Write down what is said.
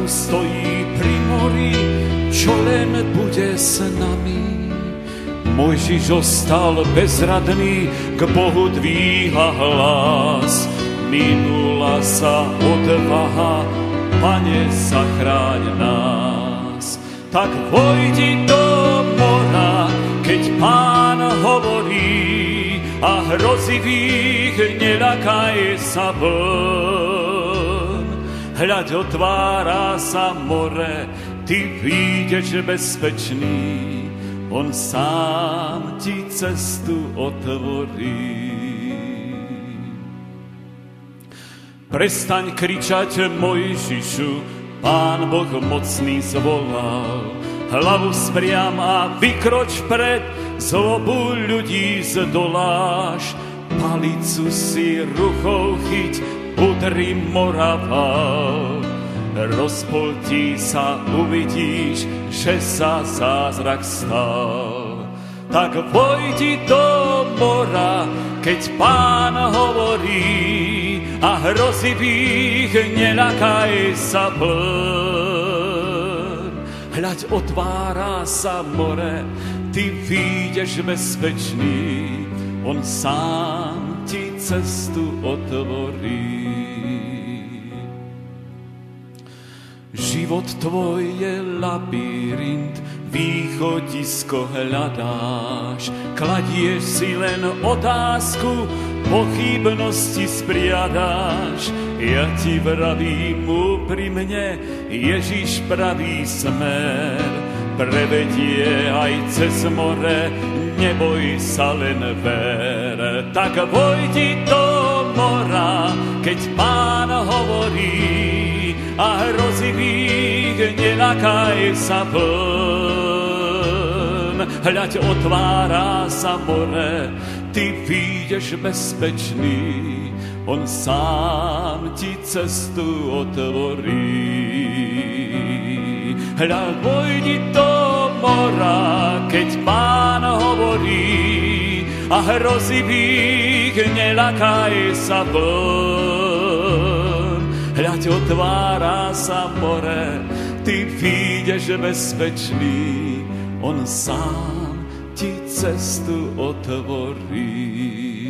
tu stojí pri mori, čo len bude s nami. Mojžiš ostal bezradný, k Bohu dvíha hlas. Minula sa odvaha, Pane, zachráň nás. Tak vojdi do mora, keď Pán hovorí, a hrozivých neľakaj sa vln. Hľaď, otvára sa more, ty vyjdeš bezpečný, on sám ti cestu otvorí. Prestaň kričať, Mojžišu, Pán Boh mocný zvolal. Hlavu spriam a vykroč vpred, zlobu ľudí zdoláš. Palicu si rukou chyť, udri moraval. Rozpoltí sa, uvidíš, že sa zázrak stal. Tak vojdi do mora, keď Pán hovorí, a hrozivých neľakaj sa vln. Hľaď, otvára sa more, ty vyjdeš bezpečný, on sám ti cestu otvorí. Život tvoj je labyrint, východisko hľadáš, kladieš si len otázku, pochybnosti spriadáš. Ja ti vravím, pri mne Ježiš pravý smer, prevedie aj cez more, neboj sa, len ver. Tak vojdi do mora, keď Pán hovorí, a hrozivých neľakaj sa vln. Hľaď, otvára sa more, ty vyjdeš bezpečný, on sám ti cestu otvorí. Hľaď, vojdi do mora, keď Pán hovorí, a hrozivých neľakaj sa vln. Hľaď, otvára sa more, ty vyjdeš bezpečný, on sám ti cestu otvorí.